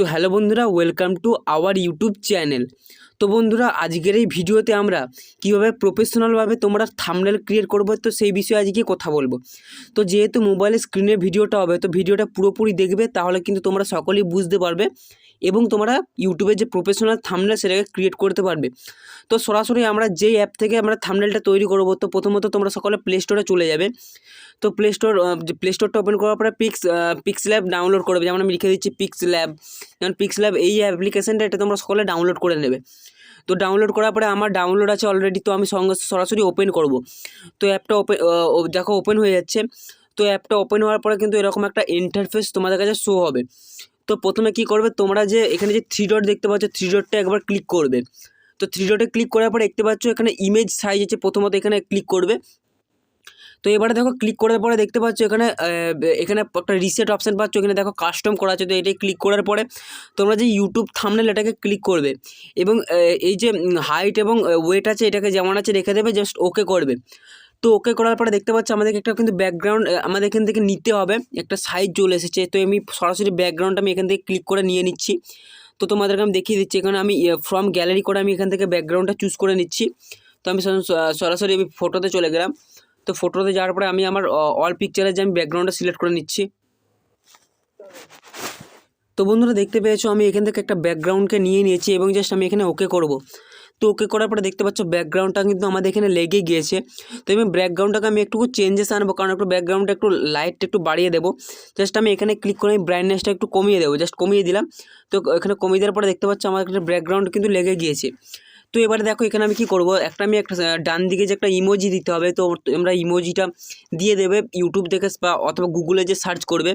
তো হ্যালো বন্ধুরা, welcome to our YouTube channel. তো বন্ধুরা, আজকের এই ভিডিওতে আমরা কীভাবে প্রফেশনালভাবে তোমরা থাম্বনেল ক্রিয়েট করবে তো সেই বিষয়ে আজকে কথা বলবো। তো যেহেতু মোবাইলের স্ক্রিনে ভিডিওটা হবে, তো ভিডিওটা পুরোপুরি দেখবে, তাহলে কিন্তু তোমরা সকলেই বুঝতে পারবে এবং তোমরা ইউটিউবে যে প্রফেশনাল থাম্বনেল সেটাকে ক্রিয়েট করতে পারবে। তো সরাসরি আমরা যেই অ্যাপ থেকে আমরা থাম্বনেলটা তৈরি করব, তো প্রথমত তোমরা সকলে প্লে স্টোরে চলে যাবে। তো প্লে স্টোরটা ওপেন করার পরে পিক্সল্যাব ডাউনলোড করবে, যেমন আমি লিখে দিচ্ছি পিক্সল্যাব। যেমন পিক্সল্যাব এই অ্যাপ্লিকেশনটা, এটা তোমরা সকলে ডাউনলোড করে নেবে। তো ডাউনলোড করার পরে আমার ডাউনলোড আছে অলরেডি, তো আমি সরাসরি ওপেন করব। তো অ্যাপটা দেখো ওপেন হয়ে যাচ্ছে। তো অ্যাপটা ওপেন হওয়ার পরে কিন্তু এরকম একটা ইন্টারফেস তোমাদের কাছে শো হবে। তো প্রথমে কি করবে, তোমরা যে এখানে যে থ্রি ডট দেখতে পাচ্ছ, থ্রি ডটটা একবার ক্লিক করবে। তো থ্রি ডটে ক্লিক করার পরে দেখতে পাচ্ছ এখানে ইমেজ সাইজ আছে, প্রথমত এখানে ক্লিক করবে। তো এবারে দেখো ক্লিক করার পরে দেখতে পাচ্ছ এখানে একটা রিসেট অপশান পাচ্ছ, এখানে দেখো কাস্টম করা আছে। তো এটাই ক্লিক করার পরে তোমরা যে ইউটিউব থাম্বনেল এটাকে ক্লিক করবে এবং এই যে হাইট এবং ওয়েট আছে এটাকে যেমন আছে রেখে দেবে, জাস্ট ওকে করবে। তো ওকে করার পরে দেখতে পাচ্ছ আমাদেরকে একটা কিন্তু ব্যাকগ্রাউন্ড আমাদের এখান থেকে নিতে হবে, একটা সাইজ চলে এসেছে। তো আমি সরাসরি ব্যাকগ্রাউন্ডটা আমি এখান থেকে ক্লিক করে নিয়ে নিচ্ছি। তো তোমাদেরকে আমি দেখিয়ে দিচ্ছি, এখানে আমি ফ্রম গ্যালারি করে আমি এখান থেকে ব্যাকগ্রাউন্ডটা চুজ করে নিচ্ছি। তো আমি সরাসরি আমি ফটোতে চলে গেলাম। তো ফটোতে যাওয়ার পরে আমি আমার অল পিকচারের যে আমি ব্যাকগ্রাউন্ডটা সিলেক্ট করে নিচ্ছি। তো বন্ধুরা দেখতে পেয়েছো আমি এখান থেকে একটা ব্যাকগ্রাউন্ডকে নিয়ে নিয়েছি এবং জাস্ট আমি এখানে ওকে করব। তো ওকে করার পরে দেখতে পাচ্ছ ব্যাকগ্রাউন্ডটা কিন্তু আমাদের এখানে লেগে গিয়েছে। তো আমি ব্যাকগ্রাউন্ডটাকে আমি একটু চেঞ্জেস আনবো, কারণ একটু ব্যাকগ্রাউন্ডটা একটু লাইটটা একটু বাড়িয়ে দেবো। জাস্ট আমি এখানে ক্লিক করে আমি ব্রাইটনেসটা একটু কমিয়ে দেবো, জাস্ট কমিয়ে দিলাম। তো এখানে কমিয়ে দেওয়ার পরে দেখতে পাচ্ছ আমার একটা ব্যাকগ্রাউন্ড কিন্তু লেগে গিয়েছে। তো এবারে দেখো এখানে আমি কি করব, আমি একটা ডান দিকে যে একটা ইমোজি দিতে হবে, তো তোমরা ইমোজিটা দিয়ে দেবে ইউটিউব থেকে বা অথবা গুগলে যে সার্চ করবে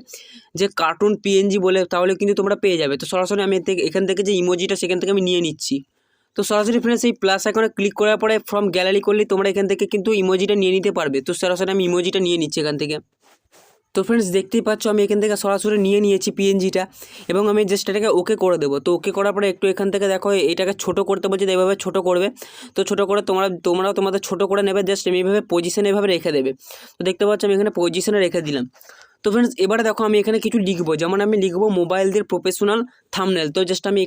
যে কার্টুন পিএনজি বলে, তাহলে কিন্তু তোমরা পেয়ে যাবে। তো সরাসরি আমি এখান থেকে যে ইমোজিটা সেখান থেকে আমি নিয়ে নিচ্ছি। তো সরাসরি ফ্রেন্ডস এই প্লাস আইকনে ক্লিক করার পরে ফ্রম গ্যালারি করলে তোমরা এখান থেকে কিন্তু ইমোজিটা নিয়ে নিতে পারবে। তো সরাসরি আমি ইমোজিটা নিয়ে নিচ্ছি এখান থেকে। তো ফ্রেন্ডস দেখতেই পাচ্ছ আমি এখান থেকে সরাসরি নিয়ে নিয়েছি পিএনজিটা এবং আমি জাস্ট এটাকে ওকে করে দেবো। তো ওকে করার পরে একটু এখান থেকে দেখো এটাকে ছোটো করতে বলছি, এইভাবে ছোটো করবে। তো ছোটো করে তোমরাও তোমাদের ছোটো করে নেবে, জাস্ট আমি এইভাবে পজিশনে এভাবে রেখে দেবে। তো দেখতে পাচ্ছ আমি এখানে পজিশনে রেখে দিলাম। তো ফ্রেন্ডস এবারে দেখো আমি এখানে কিছু লিখবো, যেমন আমি লিখবো মোবাইল দিয়ে প্রফেশনাল থাম্বনেল। তো জাস্ট আমি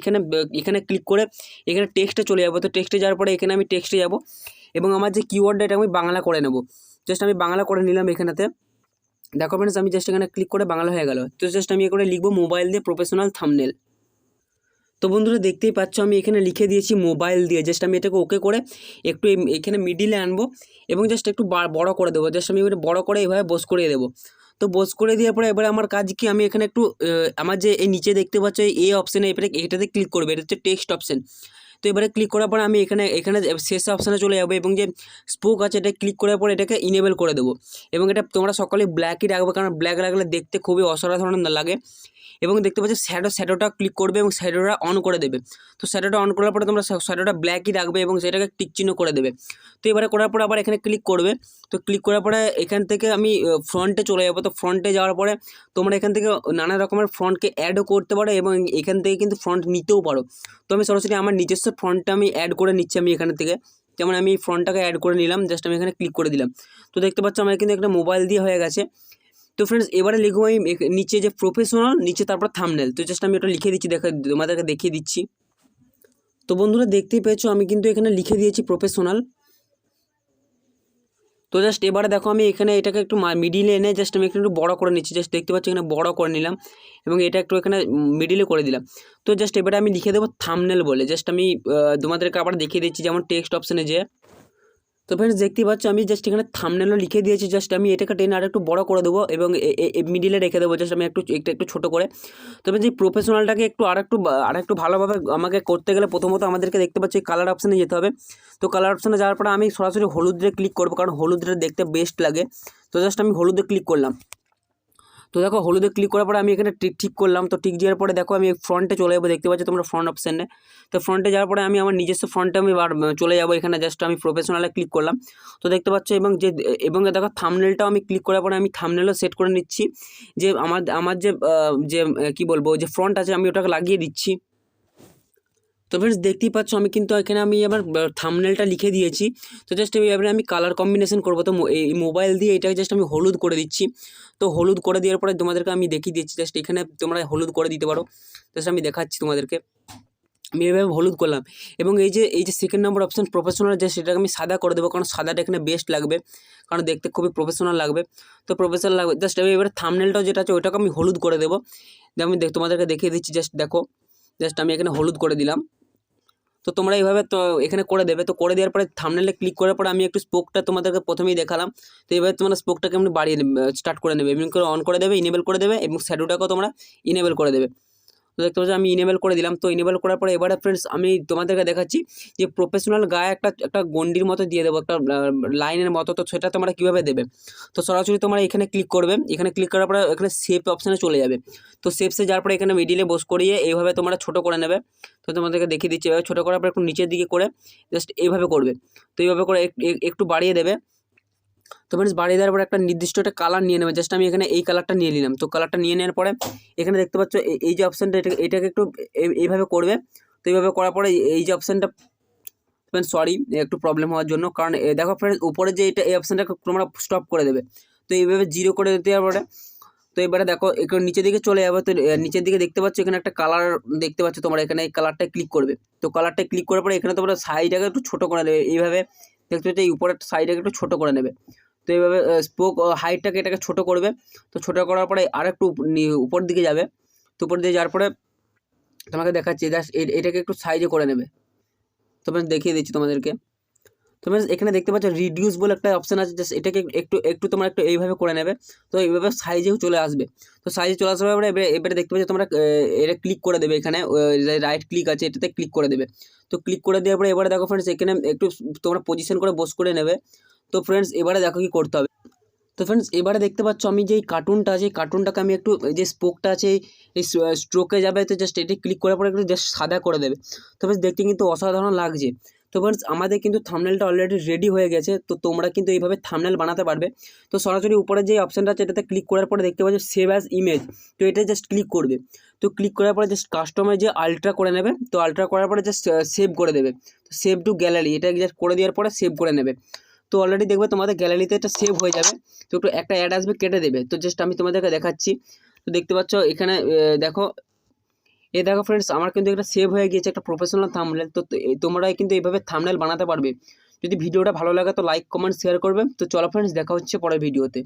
এখানে ক্লিক করে এখানে টেক্সটে চলে যাবো। তো টেক্সটে যাওয়ার পরে এখানে আমি টেক্সটে যাব এবং আমার যে কিওয়ার্ডটা এটা আমি বাংলা করে নেব। জাস্ট আমি বাংলা করে নিলাম এখানেতে। দেখো ফ্রেন্ডস আমি জাস্ট এখানে ক্লিক করে বাংলা হয়ে গেল। তো জাস্ট আমি এখানে লিখবো মোবাইল দিয়ে প্রফেশনাল থাম্বনেল। তো বন্ধুরা দেখতেই পাচ্ছ আমি এখানে লিখে দিয়েছি মোবাইল দিয়ে। জাস্ট আমি এটাকে ওকে করে একটু এখানে মিডিলে আনবো এবং জাস্ট একটু বড় করে দেবো। জাস্ট আমি এবারে বড় করে এভাবে বোস করিয়ে দেবো। তো বোস করে দেওয়ার পরে এবারে আমার কাজ কি, আমি এখানে একটু আমার যে এই নিচে দেখতে পাচ্ছ এই অপশানে এটাতে ক্লিক করবে, এটা হচ্ছে টেক্সট অপশান। তো এবারে ক্লিক করার পরে আমি এখানে শেষ অপশানে চলে যাবো এবং যে স্পোক আছে এটা ক্লিক করার পরে এটাকে ইনেবল করে দেবো এবং এটা তোমরা সকলে ব্ল্যাকই রাখবে, কারণ ব্ল্যাক রাখলে দেখতে খুবই অসাধারণ লাগে। এবং দেখতে পাচ্ছি শ্যাডোটা ক্লিক করবে এবং শ্যাডোটা অন করে দেবে। তো শ্যাডোটা অন করার পরে তোমরা শ্যাডোটা ব্ল্যাকই রাখবে এবং সেটাকে টিক চিহ্ন করে দেবে। তো এবারে করার পরে আবার এখানে ক্লিক করবে। তো ক্লিক করার পরে এখান থেকে আমি ফ্রন্টে চলে যাবো। তো ফ্রন্টে যাওয়ার পরে তোমরা এখান থেকে নানা রকমের ফ্রন্টকে অ্যাডও করতে পারো এবং এখান থেকে কিন্তু ফ্রন্ট নিতেও পারো। তো আমি সরাসরি আমার নিজস্ব ফ্রন্টটা আমি অ্যাড করে নিচ্ছি আমি এখান থেকে। যেমন আমি ফ্রন্টটাকে অ্যাড করে নিলাম, জাস্ট আমি এখানে ক্লিক করে দিলাম। তো দেখতে পাচ্ছ আমার কিন্তু একটা মোবাইল দিয়ে হয়ে গেছে। তো ফ্রেন্ডস এবারে লিখবো আমি নিচে যে প্রফেশনাল, নিচে তারপর থাম্বনেল। তো জাস্ট আমি ওটা লিখে দিচ্ছি, তোমাদেরকে দেখিয়ে দিচ্ছি। তো বন্ধুরা দেখতেই পেয়েছো আমি কিন্তু এখানে লিখে দিয়েছি প্রফেশনাল। তো জাস্ট এবারে দেখো আমি এখানে এটাকে একটু মিডিলে এনে জাস্ট আমি একটু বড় করে নিচ্ছি। জাস্ট দেখতে পাচ্ছি এখানে বড় করে নিলাম এবং এটা একটু এখানে মিডিলে করে দিলাম। তো জাস্ট এবারে আমি লিখে দেবো থাম্বনেল বলে। জাস্ট আমি তোমাদেরকে আবার দেখিয়ে দিচ্ছি, যেমন টেক্সট অপশানে যে। তো ফ্রেন্ডস দেখতেই পাচ্ছ আমি জাস্ট এখানে থাম্বনেলও লিখে দিয়েছি। জাস্ট আমি এটাকে টেনে আর একটু বড় করে দেবো এবং মিডিলে রেখে দেবো। জাস্ট আমি একটু ছোটো করে। তবে যে প্রফেশনালটাকে আর একটু ভালোভাবে আমাকে করতে গেলে প্রথমত আমাদেরকে দেখতে পাচ্ছি কালার অপশানে যেতে হবে। তো কালার অপশানে যাওয়ার পরে আমি সরাসরি হলুদে ক্লিক করবো, কারণ হলুদটা দেখতে বেস্ট লাগে। তো জাস্ট আমি হলুদে ক্লিক করলাম। তো দেখো হলুদে ক্লিক করার পরে আমি এখানে ঠিক করলাম। তো ঠিক দেওয়ার পরে দেখো আমি ফ্রন্টে চলে যাবো, দেখতে পাচ্ছ তোমরা ফ্রন্ট অপশানে। তো ফ্রন্টে যাওয়ার পরে আমি আমার নিজস্ব ফ্রন্টে আমি চলে যাবো। এখানে জাস্ট আমি প্রফেশনালে ক্লিক করলাম। তো দেখতে পাচ্ছ এবং দেখো থাম্বনেলটাও আমি ক্লিক করার পরে আমি থাম্বনেলও সেট করে নিচ্ছি, যে আমার যে কী বলবো যে ফ্রন্ট আছে আমি ওটাকে লাগিয়ে দিচ্ছি। তো ফ্রেন্ডস দেখতেই পাচ্ছ আমি কিন্তু এখানে আমি আমার থাম্বনেলটা লিখে দিয়েছি। তো জাস্ট এবারে আমি কালার কম্বিনেশন করবো। তো এই মোবাইল দিয়ে এটাকে জাস্ট আমি হলুদ করে দিচ্ছি। তো হলুদ করে দেওয়ার পরে তোমাদেরকে আমি দেখিয়ে দিচ্ছি, জাস্ট এখানে তোমরা হলুদ করে দিতে পারো। জাস্ট আমি দেখাচ্ছি তোমাদেরকে, আমি এভাবে হলুদ করলাম। এবং এই যে সেকেন্ড নম্বর অপশান প্রফেশনাল, যে সেটাকে আমি সাদা করে দেবো, কারণ সাদাটা এখানে বেস্ট লাগবে, কারণ দেখতে খুবই প্রফেশনাল লাগবে। তো প্রফেশনাল লাগবে, জাস্ট এবারে থাম্বনেলটাও যেটা আছে ওইটাকে আমি হলুদ করে দেবো। আমি তোমাদেরকে দেখিয়ে দিচ্ছি, জাস্ট দেখো, জাস্ট আমি এখানে হলুদ করে দিলাম। তো তোমরা এইভাবে তো এখানে করে দেবে। তো করে দেওয়ার পরে থাম্বনেলে ক্লিক করার পরে আমি একটু স্পোকটা তোমাদেরকে প্রথমেই দেখালাম। তো এবার তোমরা স্পোকটাকে এমনি বাড়িয়ে স্টার্ট করে নেবে, এমনি করে অন করে দেবে, ইনেবল করে দেবে, এবং শ্যাডোটাকেও তোমরা ইনেবল করে দেবে। তো দেখতে পাচ্ছ আমি ইনেবল করে দিলাম। তো ইনেবল করার পরে এবারে ফ্রেন্ডস আমি তোমাদেরকে দেখাচ্ছি যে প্রফেশনাল গায়ে একটা গন্ডির মতো দিয়ে দেবো, একটা লাইনের মতো। তো সেটা তোমরা কীভাবে দেবে, তো সরাসরি তোমরা এখানে ক্লিক করবে। এখানে ক্লিক করার পরে এখানে শেপ অপশানে চলে যাবে। তো শেপসে যাওয়ার পরে এখানে মিডিলে বস করিয়ে এইভাবে তোমরা ছোটো করে নেবে। তো তোমাদেরকে দেখিয়ে দিচ্ছি, এভাবে ছোটো করার পরে একটু নিচের দিকে করে জাস্ট এইভাবে করবে। তো এইভাবে করে একটু বাড়িয়ে দেবে। তো ফ্রেন্ডস বাড়িয়ে দেওয়ার পরে একটা নির্দিষ্ট একটা কালার নিয়ে নেবে। জাস্ট আমি এখানে এই কালারটা নিয়ে নিলাম। তো কালারটা নিয়ে নেওয়ার পরে এখানে দেখতে পাচ্ছ এই যে অপশানটা, এটাকে একটু এইভাবে করবে। তো এইভাবে করার পরে এই যে অপশানটা, সরি একটু প্রবলেম হওয়ার জন্য, কারণ দেখো ফ্রেন্ডস উপরে যে এই অপশানটাকে তোমরা স্টপ করে দেবে। তো এইভাবে 0 করে দেওয়ার পরে তো এবারে দেখো একটু নিচের দিকে চলে যাবে। তো নিচের দিকে দেখতে পাচ্ছ এখানে একটা কালার দেখতে পাচ্ছ তোমরা, এখানে এই কালারটায় ক্লিক করবে। তো কালারটায় ক্লিক করার পরে এখানে তোমরা সাইডটাকে একটু ছোটো করে নেবে। এইভাবে দেখতে পাচ্ছ এই উপরের সাইডটাকে একটু ছোটো করে নেবে। তো এইভাবে স্পোক হাইটটাকে এটাকে ছোটো করবে। তো ছোটো করার পরে আর একটু উপর দিকে যাবে। তো উপর দিকে যাওয়ার পরে তোমাকে দেখাচ্ছি, জাস্ট এটাকে একটু সাইজে করে নেবে। তো দেখিয়ে দিচ্ছি তোমাদেরকে। তো এখানে দেখতে পাচ্ছ রিডিউস বলে একটা অপশান আছে, জাস্ট এটাকে একটু তোমরা একটু এইভাবে করে নেবে। তো এইভাবে সাইজেও চলে আসবে। তো সাইজে চলে আসার পরে এবারে দেখতে পাচ্ছ তোমরা এটা ক্লিক করে দেবে। এখানে রাইট ক্লিক আছে, এটাতে ক্লিক করে দেবে। তো ক্লিক করে দেওয়ার পরে এবারে দেখো ফ্রেন্ডস এখানে একটু তোমরা পজিশন করে বস করে নেবে। তো ফ্রেন্ডস এবারে দেখো কী করতে হবে। তো ফ্রেন্ডস এবারে দেখতে পাচ্ছ আমি যে কার্টুনটা আছে, কার্টুনটাকে আমি একটু যে স্পোকটা আছে এই স্ট্রোকে যাবে। তো জাস্ট এটি ক্লিক করার পরে একটু জাস্ট সাদা করে দেবে। তো ফ্রেন্ডস দেখতে কিন্তু অসাধারণ লাগছে। তো ফ্রেন্ডস আমাদের কিন্তু থাম্বনেলটা অলরেডি রেডি হয়ে গেছে। তো তোমরা কিন্তু এইভাবে থাম্বনেল বানাতে পারবে। তো সরাসরি উপরে যে অপশানটা আছে এটাতে ক্লিক করার পরে দেখতে পাচ্ছ সেভ অ্যাজ ইমেজ। তো এটা জাস্ট ক্লিক করবে। তো ক্লিক করার পরে জাস্ট কাস্টমার যে আলট্রা করে নেবে। তো আলট্রা করার পরে জাস্ট সেভ করে দেবে। তো সেভ টু গ্যালারি, এটা জাস্ট করে দেওয়ার পরে সেভ করে নেবে। তো অলরেডি দেখবে তোমাদের গ্যালারিতে এটা সেভ হয়ে যাবে। তো একটু একটা অ্যাড আসবে, কেটে দেবে। তো জাস্ট আমি তোমাদেরকে দেখাচ্ছি। তো দেখতে পাচ্ছ এখানে দেখো দেখো ফ্রেন্ডস আমার কিন্তু এটা সেভ হয়ে গিয়েছে, একটা প্রফেশনাল থাম্বনেল। তো তোমরা কিন্তু এইভাবে থাম্বনেল বানাতে পারবে। যদি ভিডিওটা ভালো লাগে তো লাইক কমেন্ট শেয়ার করবে। তো চলো ফ্রেন্ডস দেখা হচ্ছে পরের ভিডিওতে।